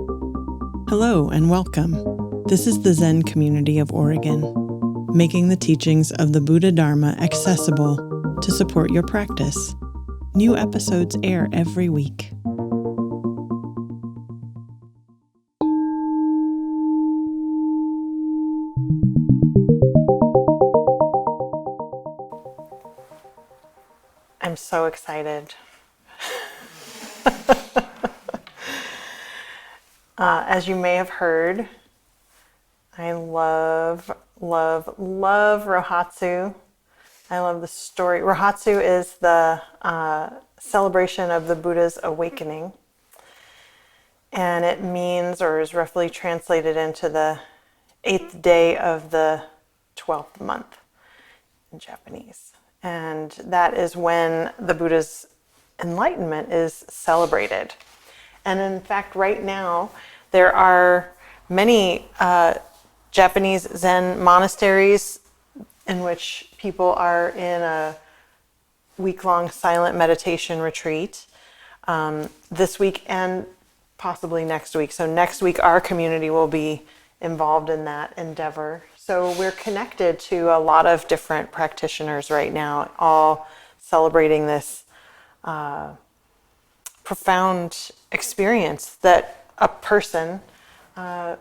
Hello and welcome. This is the Zen community of Oregon, making the teachings of the Buddha Dharma accessible to support your practice. New episodes air every week. I'm so excited. As you may have heard, I love Rohatsu. I love the story. Rahatsu is the celebration of the Buddha's awakening. And it means, or is roughly translated into the 8th day of the 12th month in Japanese. And that is when the Buddha's enlightenment is celebrated. And in fact, right now, there are many Japanese Zen monasteries in which people are in a week-long silent meditation retreat this week and possibly next week. So next week, our community will be involved in that endeavor. So we're connected to a lot of different practitioners right now, all celebrating this profound experience that a person had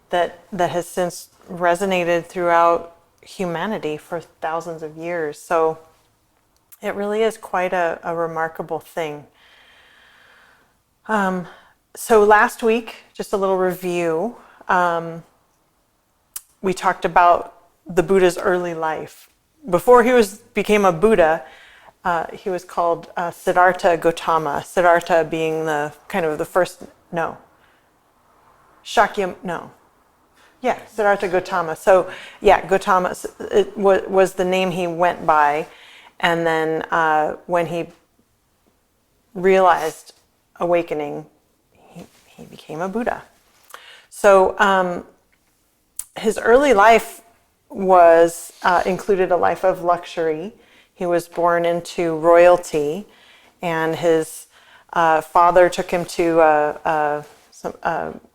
that has since resonated throughout humanity for thousands of years. So it really is quite a remarkable thing. So last week, just a little review, we talked about the Buddha's early life. Before he became a Buddha, he was called Siddhartha Gautama. Siddhartha being the kind of the first, Siddhartha Gautama. So Gautama was the name he went by. And then when he realized awakening, he became a Buddha. So his early life was included a life of luxury. He was born into royalty, and his father took him to some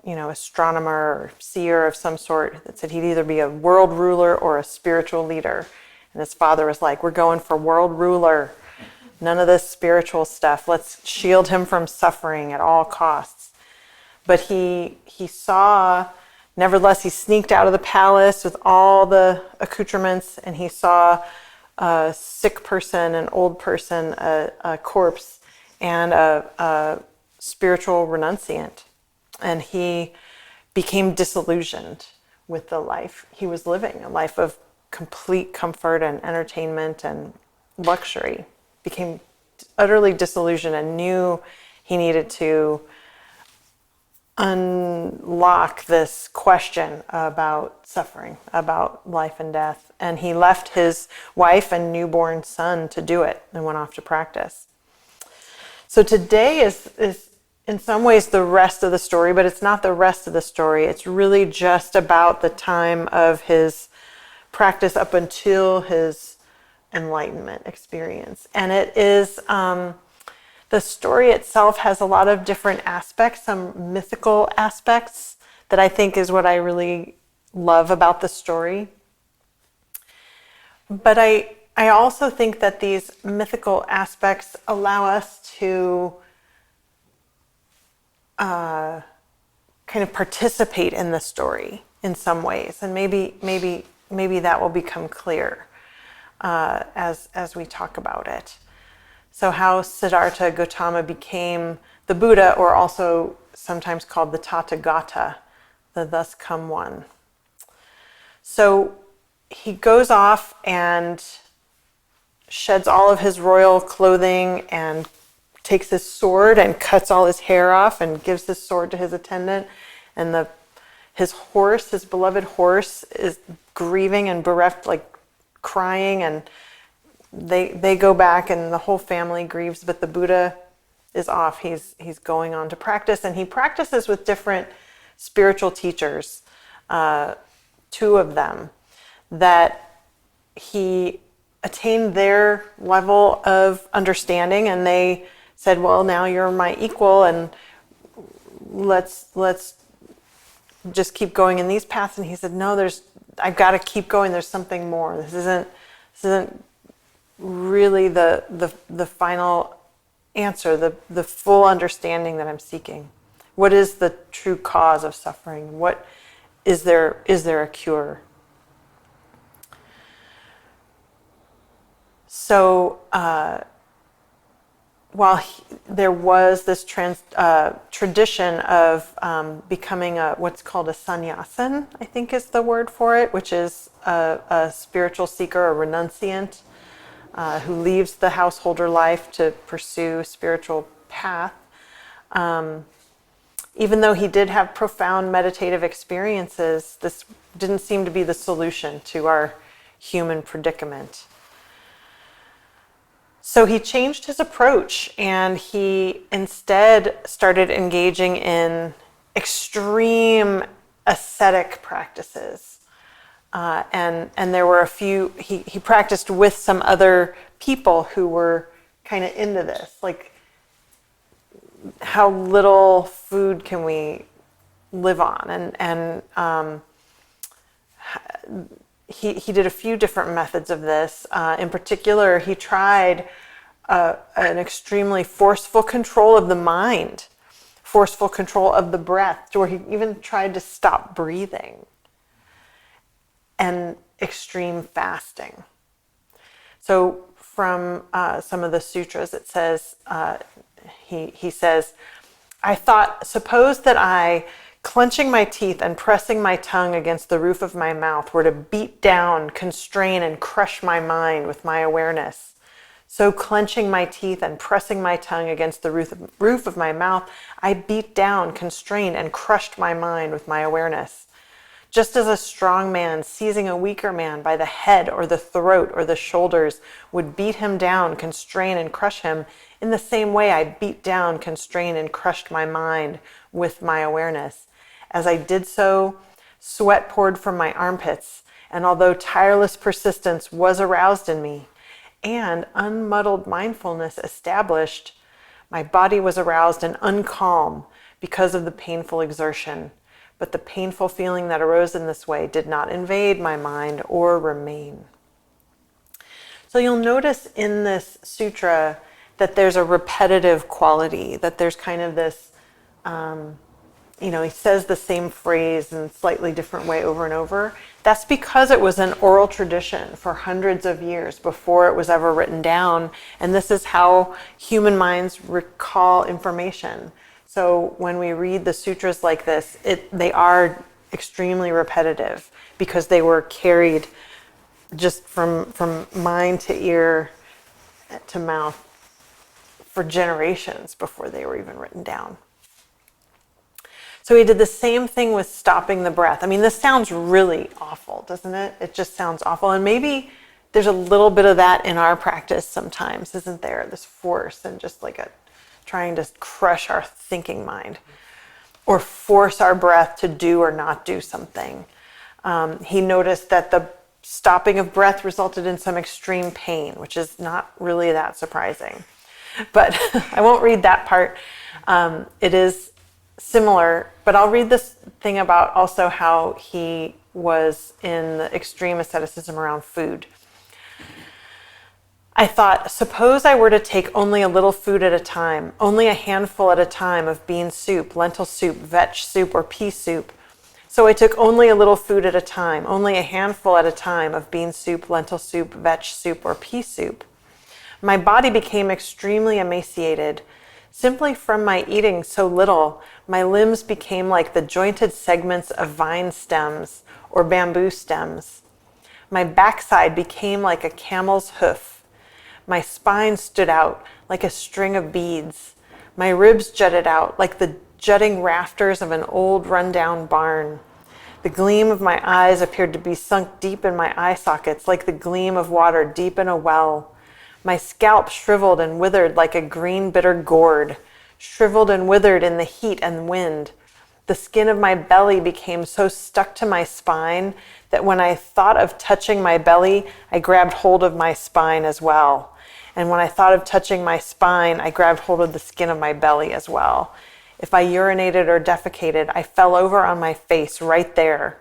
astronomer or seer of some sort that said he'd either be a world ruler or a spiritual leader. And his father was like, "We're going for world ruler. None of this spiritual stuff. Let's shield him from suffering at all costs." But he saw, nevertheless, he sneaked out of the palace with all the accoutrements, and he saw a sick person, an old person, a corpse, and a spiritual renunciant. And he became disillusioned with the life he was living, a life of complete comfort and entertainment and luxury. Became utterly disillusioned and knew he needed to unlock this question about suffering, about life and death. And he left his wife and newborn son to do it and went off to practice. So today is in some ways the rest of the story, but it's not the rest of the story. It's really just about the time of his practice up until his enlightenment experience. And it is, the story itself has a lot of different aspects, some mythical aspects that I think is what I really love about the story. But I also think that these mythical aspects allow us to kind of participate in the story in some ways. And maybe that will become clear as we talk about it. So how Siddhartha Gautama became the Buddha, or also sometimes called the Tathagata, the thus come one. So he goes off and sheds all of his royal clothing and takes his sword and cuts all his hair off and gives his sword to his attendant. And his horse, his beloved horse, is grieving and bereft, like crying, and they go back and the whole family grieves, but the Buddha is off. He's going on to practice, and he practices with different spiritual teachers, 2 of them, that he attained their level of understanding, and they said, well, now you're my equal, and let's just keep going in these paths. And he said, no, I've got to keep going. There's something more. This isn't really the final answer, the full understanding that I'm seeking. What is the true cause of suffering? What is there a cure? So while there was this tradition of becoming what's called a sannyasin, I think is the word for it, which is a spiritual seeker, a renunciant, who leaves the householder life to pursue spiritual path. Even though he did have profound meditative experiences, this didn't seem to be the solution to our human predicament. So he changed his approach, and he instead started engaging in extreme ascetic practices. And there were a few, he practiced with some other people who were kind of into this, like, how little food can we live on? And he did a few different methods of this. In particular, he tried an extremely forceful control of the mind, forceful control of the breath, where he even tried to stop breathing, and extreme fasting. So from some of the sutras, it says, he says, I thought, suppose that I, clenching my teeth and pressing my tongue against the roof of my mouth, were to beat down, constrain, and crush my mind with my awareness. So clenching my teeth and pressing my tongue against the roof of my mouth, I beat down, constrained, and crushed my mind with my awareness. Just as a strong man seizing a weaker man by the head or the throat or the shoulders would beat him down, constrain, and crush him, in the same way I beat down, constrained, and crushed my mind with my awareness. As I did so, sweat poured from my armpits, and although tireless persistence was aroused in me, and unmuddled mindfulness established, my body was aroused and uncalm because of the painful exertion. But the painful feeling that arose in this way did not invade my mind or remain. So you'll notice in this sutra that there's a repetitive quality, that there's kind of this, he says the same phrase in a slightly different way over and over. That's because it was an oral tradition for hundreds of years before it was ever written down. And this is how human minds recall information. So when we read the sutras like this, they are extremely repetitive because they were carried just from mind to ear to mouth for generations before they were even written down. So he did the same thing with stopping the breath. I mean, this sounds really awful, doesn't it? It just sounds awful. And maybe there's a little bit of that in our practice sometimes, isn't there? This force and just like trying to crush our thinking mind or force our breath to do or not do something. He noticed that the stopping of breath resulted in some extreme pain, which is not really that surprising. But I won't read that part. It is similar, but I'll read this thing about also how he was in the extreme asceticism around food. I thought, suppose I were to take only a little food at a time, only a handful at a time of bean soup, lentil soup, vetch soup, or pea soup. So I took only a little food at a time, only a handful at a time of bean soup, lentil soup, vetch soup, or pea soup. My body became extremely emaciated. Simply from my eating so little, my limbs became like the jointed segments of vine stems or bamboo stems. My backside became like a camel's hoof. My spine stood out like a string of beads. My ribs jutted out like the jutting rafters of an old run-down barn. The gleam of my eyes appeared to be sunk deep in my eye sockets like the gleam of water deep in a well. My scalp shriveled and withered like a green bitter gourd, shriveled and withered in the heat and wind. The skin of my belly became so stuck to my spine that when I thought of touching my belly, I grabbed hold of my spine as well. And when I thought of touching my spine, I grabbed hold of the skin of my belly as well. If I urinated or defecated, I fell over on my face right there.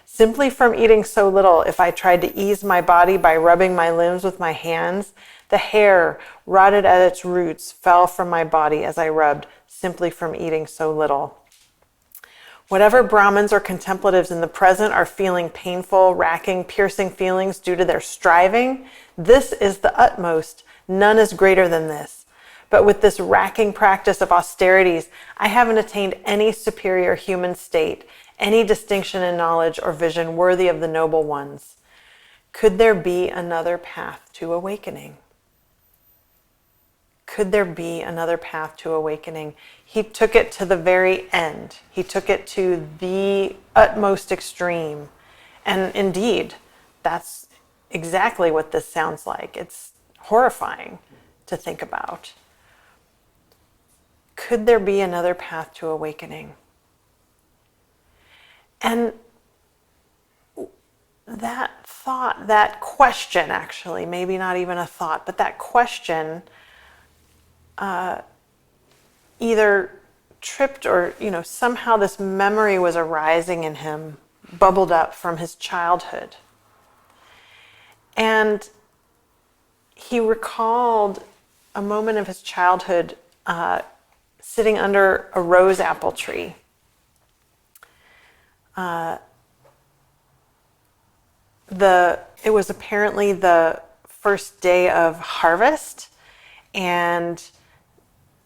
Simply from eating so little, if I tried to ease my body by rubbing my limbs with my hands, the hair, rotted at its roots, fell from my body as I rubbed, simply from eating so little. Whatever Brahmins or contemplatives in the present are feeling painful, racking, piercing feelings due to their striving, this is the utmost. None is greater than this. But with this racking practice of austerities, I haven't attained any superior human state, any distinction in knowledge or vision worthy of the noble ones. Could there be another path to awakening? Could there be another path to awakening? He took it to the very end. He took it to the utmost extreme. And indeed, that's exactly what this sounds like. It's horrifying to think about. Could there be another path to awakening? And that thought, that question actually, maybe not even a thought, but that question either tripped or, somehow this memory was arising in him, bubbled up from his childhood. And he recalled a moment of his childhood sitting under a rose apple tree. It was apparently the first day of harvest, and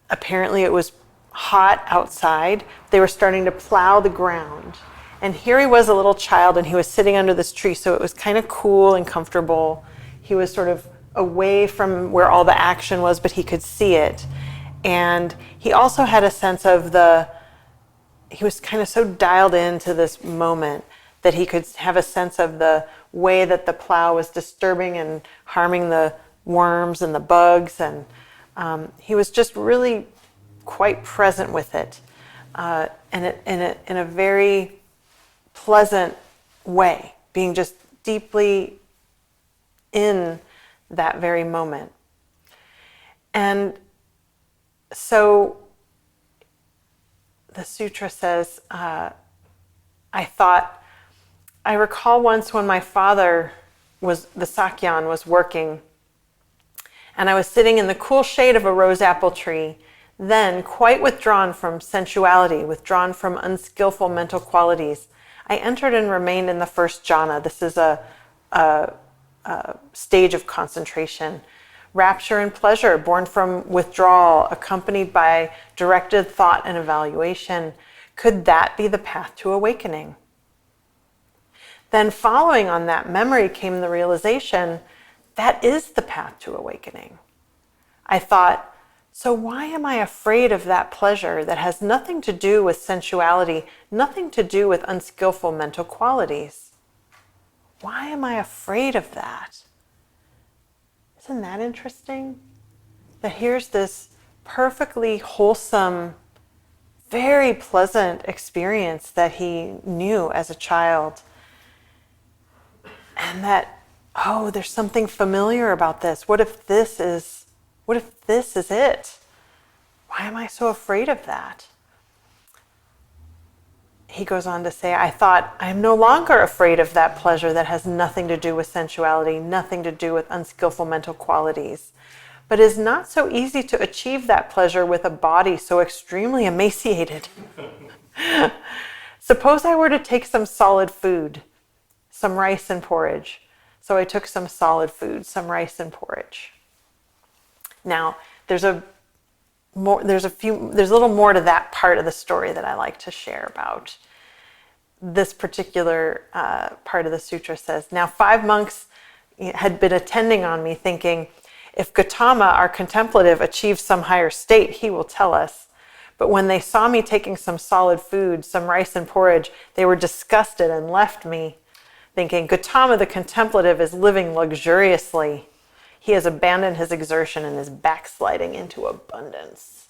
apparently it was hot outside. They were starting to plow the ground. And here he was, a little child, and he was sitting under this tree, so it was kind of cool and comfortable. He was sort of away from where all the action was, but he could see it. And he also had a sense of he was kind of so dialed into this moment that he could have a sense of the way that the plow was disturbing and harming the worms and the bugs. And he was just really quite present with it, and in a very pleasant way, being just deeply in that very moment. And so the sutra says, I recall once when my father the Sakyan was working, and I was sitting in the cool shade of a rose apple tree, then quite withdrawn from sensuality, withdrawn from unskillful mental qualities. I entered and remained in the first jhana. This is a stage of concentration. Rapture and pleasure born from withdrawal, accompanied by directed thought and evaluation. Could that be the path to awakening? Then following on that memory came the realization that is the path to awakening. I thought, so why am I afraid of that pleasure that has nothing to do with sensuality, nothing to do with unskillful mental qualities? Why am I afraid of that? Isn't that interesting? That here's this perfectly wholesome, very pleasant experience that he knew as a child. And that, there's something familiar about this. What if this is it? Why am I so afraid of that? He goes on to say, I thought, I'm no longer afraid of that pleasure that has nothing to do with sensuality, nothing to do with unskillful mental qualities, but is not so easy to achieve that pleasure with a body so extremely emaciated. Suppose I were to take some solid food, some rice and porridge. So I took some solid food, some rice and porridge. Now, there's a little more to that part of the story that I like to share about. This particular part of the sutra says, now 5 monks had been attending on me, thinking, if Gautama, our contemplative, achieves some higher state, he will tell us. But when they saw me taking some solid food, some rice and porridge, they were disgusted and left me, thinking, Gautama the contemplative is living luxuriously. He has abandoned his exertion and is backsliding into abundance.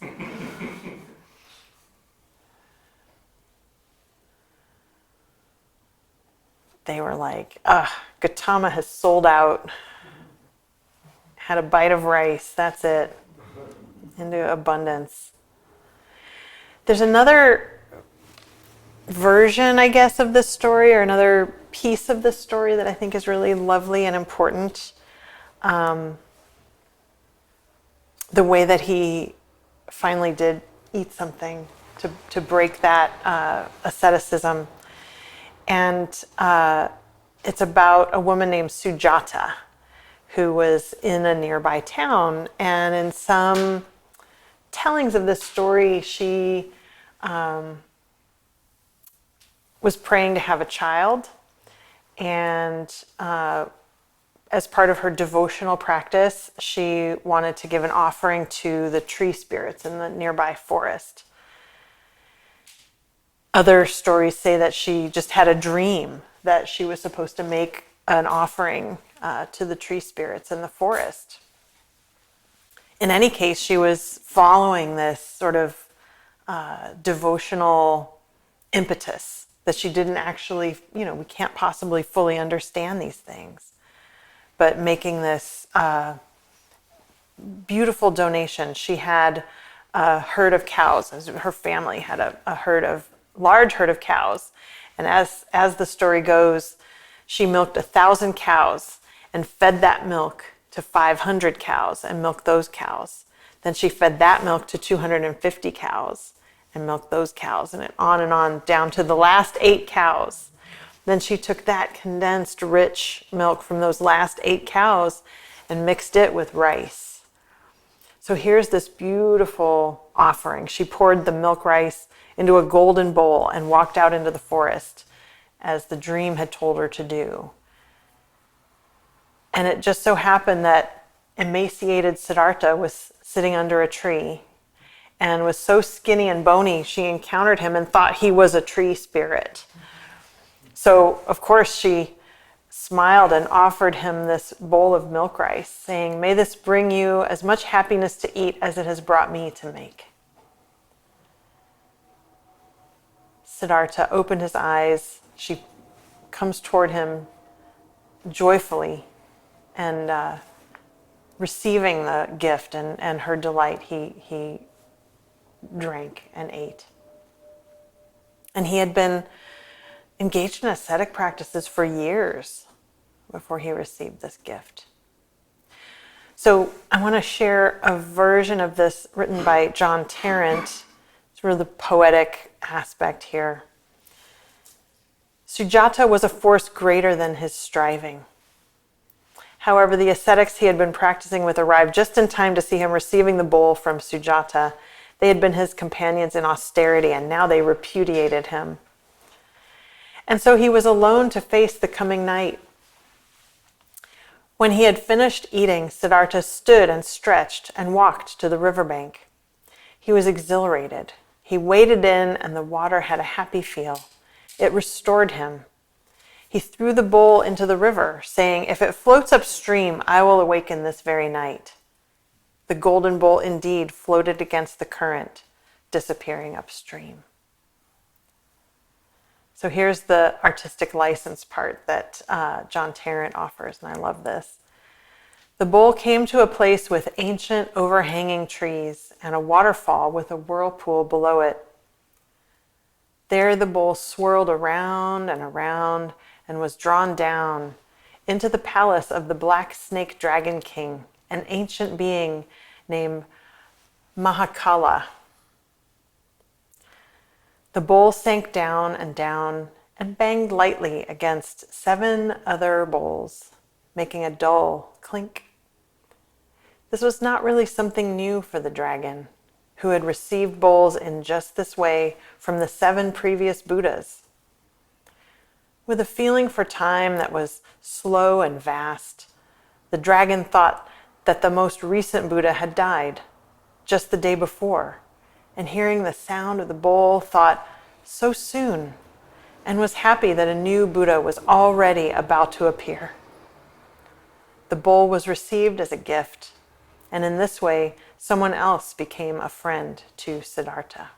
They were like, Gautama has sold out, had a bite of rice, that's it, into abundance. There's another version, I guess, of this story, or another piece of this story that I think is really lovely and important. The way that he finally did eat something to break that asceticism. And it's about a woman named Sujata who was in a nearby town. And in some tellings of this story, she was praying to have a child. And as part of her devotional practice, she wanted to give an offering to the tree spirits in the nearby forest. Other stories say that she just had a dream that she was supposed to make an offering to the tree spirits in the forest. In any case, she was following this sort of devotional impetus that she didn't actually, we can't possibly fully understand these things, but making this beautiful donation. She had a herd of cows. Her family had a large herd of cows. And as the story goes, she milked 1,000 cows and fed that milk to 500 cows and milked those cows. Then she fed that milk to 250 cows and milked those cows, and on down to the last 8 cows. Then she took that condensed, rich milk from those last 8 cows and mixed it with rice. So here's this beautiful offering. She poured the milk rice into a golden bowl and walked out into the forest as the dream had told her to do. And it just so happened that emaciated Siddhartha was sitting under a tree and was so skinny and bony, she encountered him and thought he was a tree spirit. So, of course, she smiled and offered him this bowl of milk rice, saying, "May this bring you as much happiness to eat as it has brought me to make." Siddhartha opened his eyes. She comes toward him joyfully and receiving the gift and her delight, he drank and ate. And he had been engaged in ascetic practices for years before he received this gift. So I want to share a version of this written by John Tarrant. It's really the poetic aspect here. Sujata was a force greater than his striving. However, the ascetics he had been practicing with arrived just in time to see him receiving the bowl from Sujata. They had been his companions in austerity, and now they repudiated him. And so he was alone to face the coming night. When he had finished eating, Siddhartha stood and stretched and walked to the riverbank. He was exhilarated. He waded in, and the water had a happy feel. It restored him. He threw the bowl into the river, saying, "If it floats upstream, I will awaken this very night." The golden bowl indeed floated against the current, disappearing upstream. So here's the artistic license part that John Tarrant offers, and I love this. The bowl came to a place with ancient overhanging trees and a waterfall with a whirlpool below it. There the bowl swirled around and was drawn down into the palace of the Black Snake Dragon King, an ancient being named Mahakala. The bowl sank down and banged lightly against 7 other bowls, making a dull clink. This was not really something new for the dragon, who had received bowls in just this way from the 7 previous Buddhas. With a feeling for time that was slow and vast, the dragon thought that the most recent Buddha had died just the day before, and hearing the sound of the bowl thought, so soon, and was happy that a new Buddha was already about to appear. The bowl was received as a gift, and in this way, someone else became a friend to Siddhartha.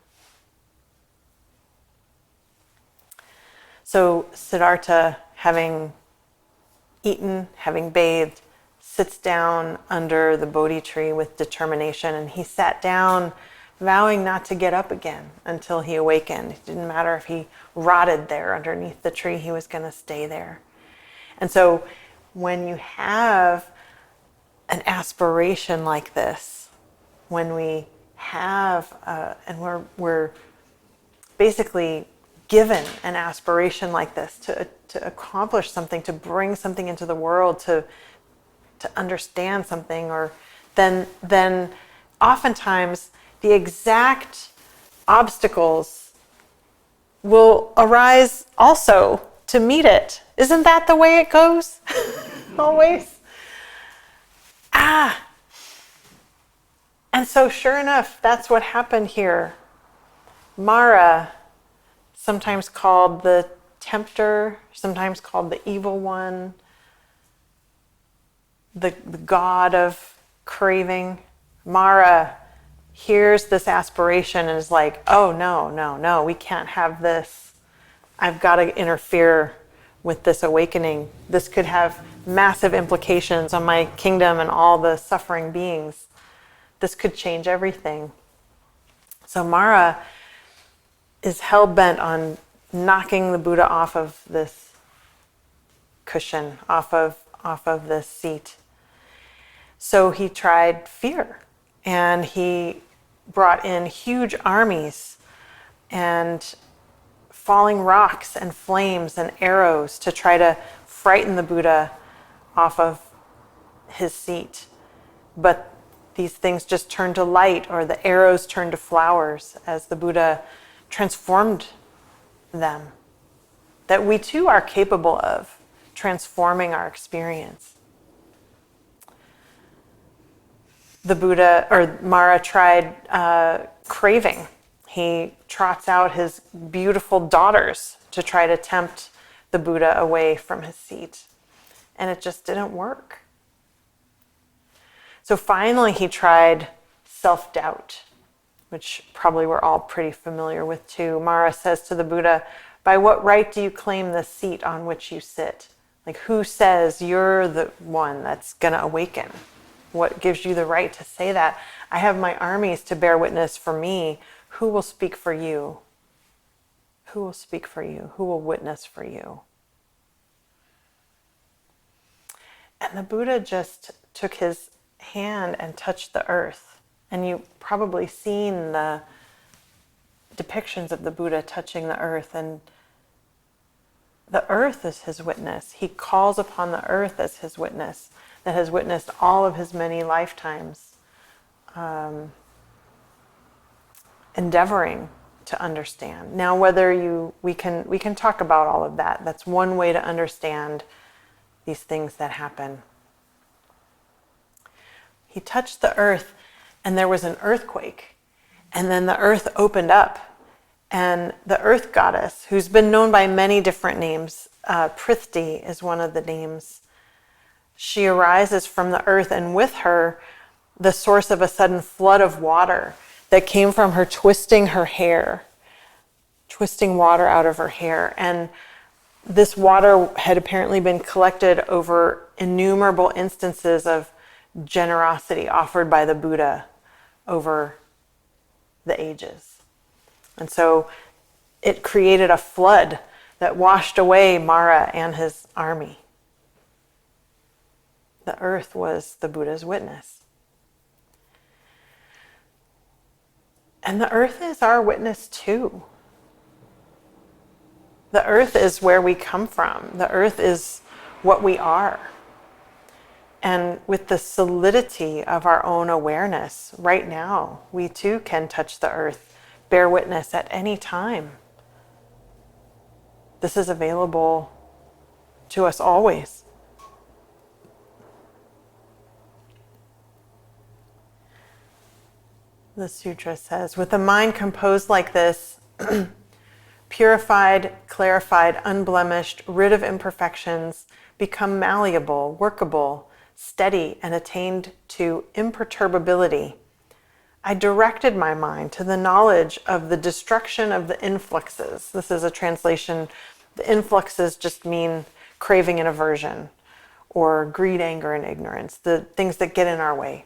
So Siddhartha, having eaten, having bathed, sits down under the Bodhi tree with determination, and he sat down vowing not to get up again until he awakened. It didn't matter if he rotted there underneath the tree, he was going to stay there. And so when you have an aspiration like this, when we have, and we're basically given an aspiration like this to accomplish something, to bring something into the world, to understand something, or then oftentimes the exact obstacles will arise also to meet it. Isn't that the way it goes? Always. And so sure enough, that's what happened here. Mara, sometimes called the tempter, sometimes called the evil one, the god of craving. Mara hears this aspiration and is like, oh no, we can't have this. I've got to interfere with this awakening. This could have massive implications on my kingdom and all the suffering beings. This could change everything. So Mara is hell-bent on knocking the Buddha off of this cushion, off of this seat. So he tried fear, and he brought in huge armies and falling rocks and flames and arrows to try to frighten the Buddha off of his seat. But these things just turned to light, or the arrows turned to flowers as the Buddha transformed them. That we too are capable of transforming our experience. The Buddha, or Mara, tried craving. He trots out his beautiful daughters to try to tempt the Buddha away from his seat. And it just didn't work. So finally he tried self-doubt, which probably we're all pretty familiar with too. Mara says to the Buddha, by what right do you claim the seat on which you sit? Like, who says you're the one that's going to awaken? What gives you the right to say that? I have my armies to bear witness for me. Who will speak for you? Who will speak for you? Who will witness for you? And the Buddha just took his hand and touched the earth. And you've probably seen the depictions of the Buddha touching the earth, and the earth is his witness. He calls upon the earth as his witness, that has witnessed all of his many lifetimes, endeavoring to understand. Now, we can talk about all of that. That's one way to understand these things that happen. He touched the earth, and there was an earthquake, and then the earth opened up, and the earth goddess, who's been known by many different names, Prithti is one of the names. She arises from the earth, and with her, the source of a sudden flood of water that came from her twisting her hair, twisting water out of her hair. And this water had apparently been collected over innumerable instances of generosity offered by the Buddha over the ages. And so it created a flood that washed away Mara and his army. The earth was the Buddha's witness. And the earth is our witness too. The earth is where we come from. The earth is what we are. And with the solidity of our own awareness, right now, we too can touch the earth, bear witness at any time. This is available to us always. The sutra says, with a mind composed like this, purified, clarified, unblemished, rid of imperfections, become malleable, workable, steady, and attained to imperturbability, I directed my mind to the knowledge of the destruction of the influxes. This is a translation. The influxes just mean craving and aversion, or greed, anger, and ignorance, the things that get in our way.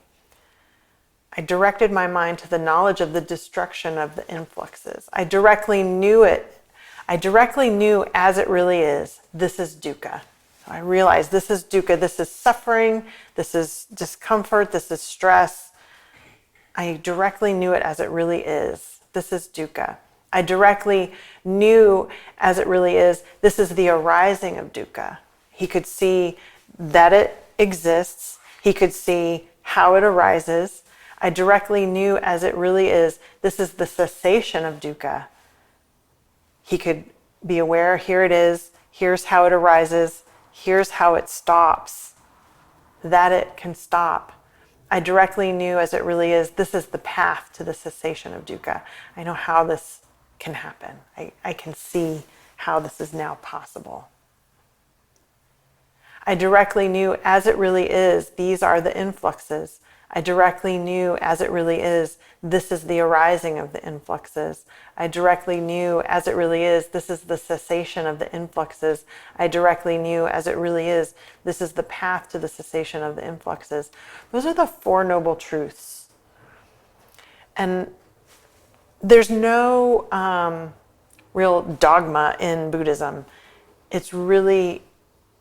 I directed my mind to the knowledge of the destruction of the influxes. I directly knew it. I directly knew as it really is, this is dukkha. I realized this is dukkha, this is suffering, this is discomfort, this is stress. I directly knew it as it really is. This is dukkha. I directly knew as it really is, this is the arising of dukkha. He could see that it exists. He could see how it arises. I directly knew as it really is, this is the cessation of dukkha. He could be aware, here it is, here's how it arises, here's how it stops, that it can stop. I directly knew as it really is, this is the path to the cessation of dukkha. I know how this can happen. I can see how this is now possible. I directly knew as it really is, these are the influxes. I directly knew as it really is, this is the arising of the influxes. I directly knew as it really is, this is the cessation of the influxes. I directly knew as it really is, this is the path to the cessation of the influxes. Those are the Four Noble Truths. And there's no real dogma in Buddhism. It's really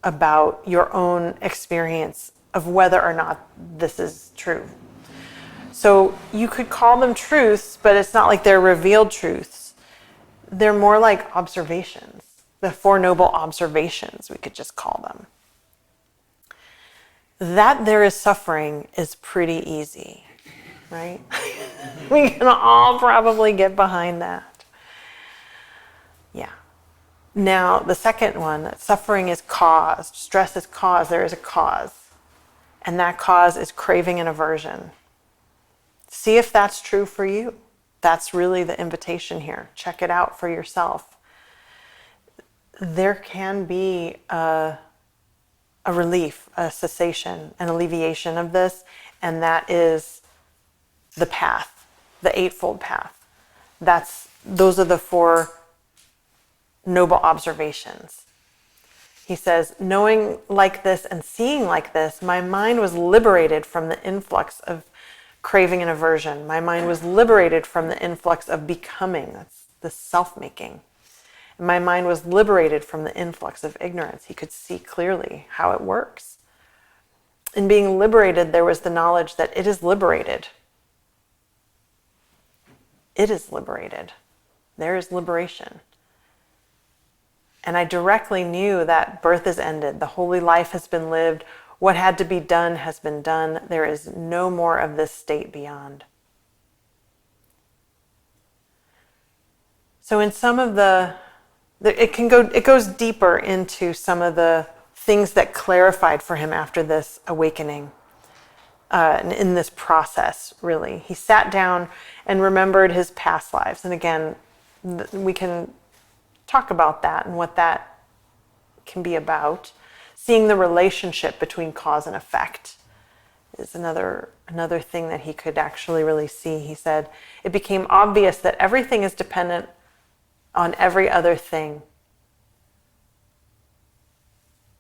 about your own experience of whether or not this is true. So you could call them truths, but it's not like they're revealed truths. They're more like observations. The Four Noble Observations, we could just call them. That there is suffering is pretty easy, right? We can all probably get behind that. Yeah. Now, the second one, that suffering is caused, stress is caused, there is a cause. And that cause is craving and aversion. See if that's true for you. That's really the invitation here. Check it out for yourself. There can be a relief, a cessation, an alleviation of this, and that is the path, the Eightfold Path. Those are the Four Noble Observations. He says, knowing like this and seeing like this, my mind was liberated from the influx of craving and aversion. My mind was liberated from the influx of becoming, that's the self-making. And my mind was liberated from the influx of ignorance. He could see clearly how it works. In being liberated, there was the knowledge that it is liberated. It is liberated. There is liberation. And I directly knew that birth is ended. The holy life has been lived. What had to be done has been done. There is no more of this state beyond. So in some of it goes deeper into some of the things that clarified for him after this awakening. In this process, really. He sat down and remembered his past lives. And again, we can talk about that and what that can be about. Seeing the relationship between cause and effect is another thing that he could actually really see. He said, it became obvious that everything is dependent on every other thing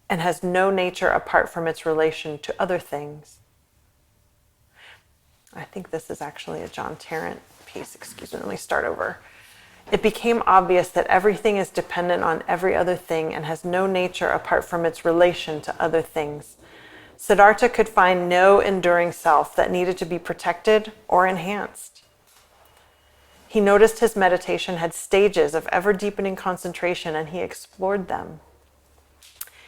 and has no nature apart from its relation to other things. I think this is actually a John Tarrant piece. Excuse me, let me start over. It became obvious that everything is dependent on every other thing and has no nature apart from its relation to other things. Siddhartha could find no enduring self that needed to be protected or enhanced. He noticed his meditation had stages of ever-deepening concentration, and he explored them.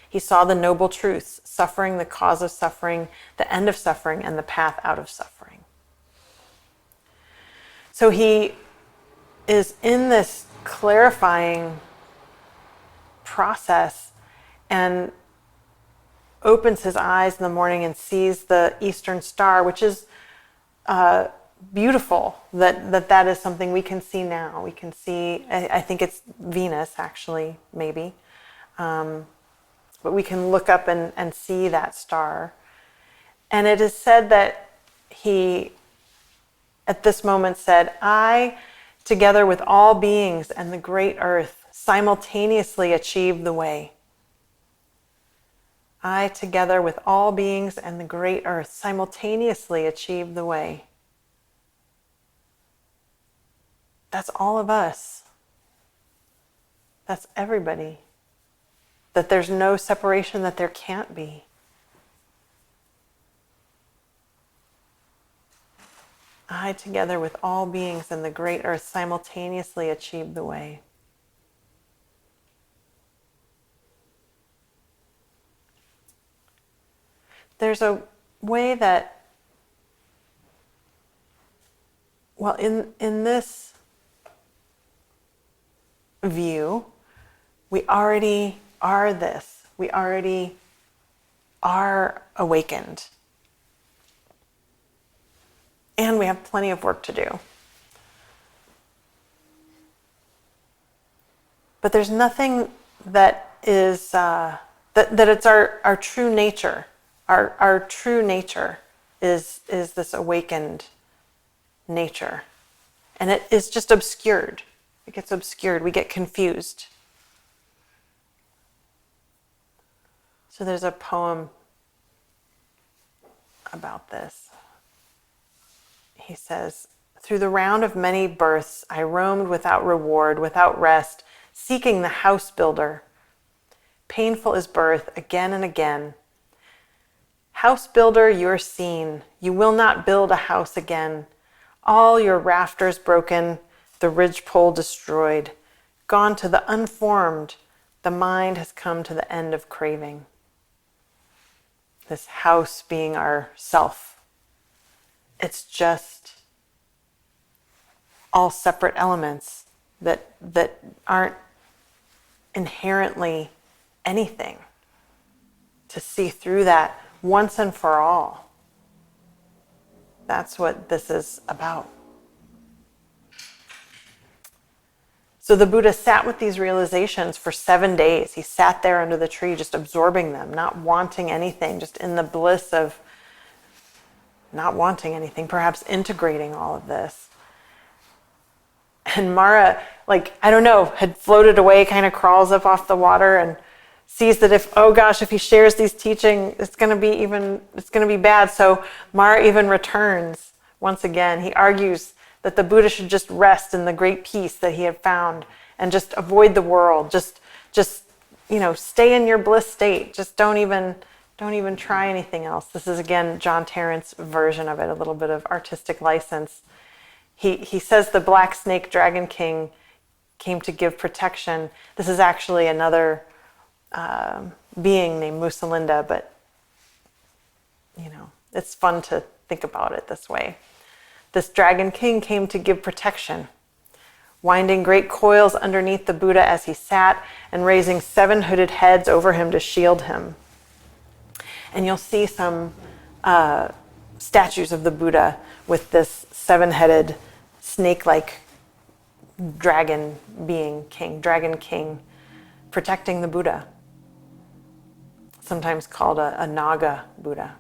He saw the noble truths, suffering, the cause of suffering, the end of suffering, and the path out of suffering. So he is in this clarifying process and opens his eyes in the morning and sees the eastern star, which is beautiful. That is something we can see now. We can see, I think it's Venus actually, maybe. But we can look up and see that star. And it is said that he, at this moment, said, I, together with all beings and the great earth, simultaneously achieve the way. I, together with all beings and the great earth, simultaneously achieve the way. That's all of us. That's everybody. That there's no separation, that there can't be. I, together with all beings in the great earth, simultaneously achieve the way. There's a way that, well, in this view, we already are this. We already are awakened. And we have plenty of work to do. But there's nothing that is, that it's our true nature. Our true nature is this awakened nature. And it is just obscured. It gets obscured. We get confused. So there's a poem about this. He says, "Through the round of many births, I roamed without reward, without rest, seeking the house builder. Painful is birth again and again. House builder, you're seen. You will not build a house again. All your rafters broken, the ridgepole destroyed. Gone to the unformed, the mind has come to the end of craving." This house being our self. It's just all separate elements that aren't inherently anything. To see through that once and for all. That's what this is about. So the Buddha sat with these realizations for 7 days. He sat there under the tree just absorbing them, not wanting anything, just in the bliss of not wanting anything, perhaps integrating all of this. And Mara, I don't know, had floated away, kind of crawls up off the water and sees that if he shares these teaching, it's going to be bad. So Mara even returns once again. He argues that the Buddha should just rest in the great peace that he had found and just avoid the world. Just stay in your bliss state. Just don't even try anything else. This is again John Tarrant's version of it, a little bit of artistic license. He says the black snake dragon king came to give protection. This is actually another being named Musalinda, but it's fun to think about it this way. This dragon king came to give protection, winding great coils underneath the Buddha as he sat and raising 7 hooded heads over him to shield him. And you'll see some statues of the Buddha with this 7-headed snake-like dragon king, protecting the Buddha, sometimes called a Naga Buddha.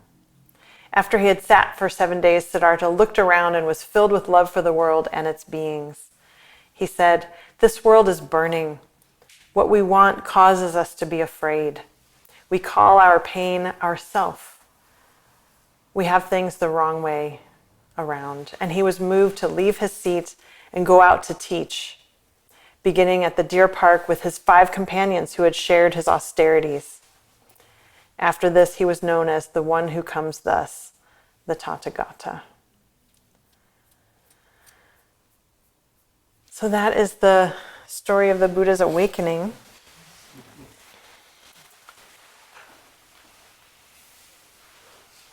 After he had sat for 7 days, Siddhartha looked around and was filled with love for the world and its beings. He said, "This world is burning. What we want causes us to be afraid. We call our pain ourself. We have things the wrong way around." And he was moved to leave his seat and go out to teach, beginning at the deer park with his 5 companions who had shared his austerities. After this, he was known as the one who comes thus, the Tathagata. So that is the story of the Buddha's awakening.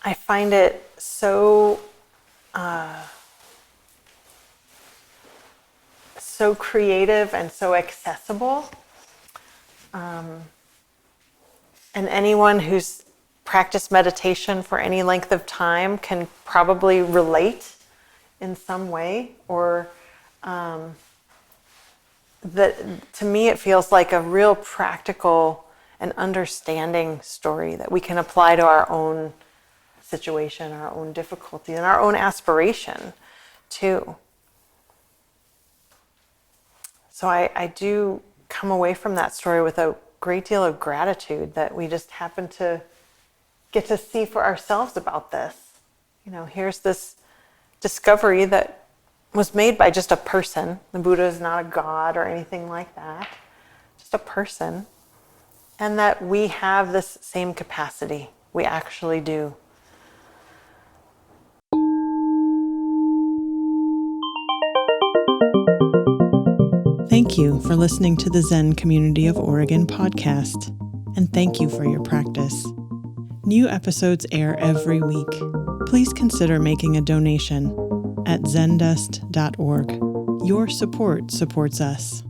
I find it so creative and so accessible. And anyone who's practiced meditation for any length of time can probably relate in some way, or that to me it feels like a real practical and understanding story that we can apply to our own situation, our own difficulty, and our own aspiration too. So I do come away from that story with a great deal of gratitude that we just happen to get to see for ourselves about this. Here's this discovery that was made by just a person. The Buddha is not a god or anything like that, just a person. And that we have this same capacity. We actually do. Thank you for listening to the Zen Community of Oregon podcast, and thank you for your practice. New episodes air every week. Please consider making a donation at zendust.org. Your support supports us.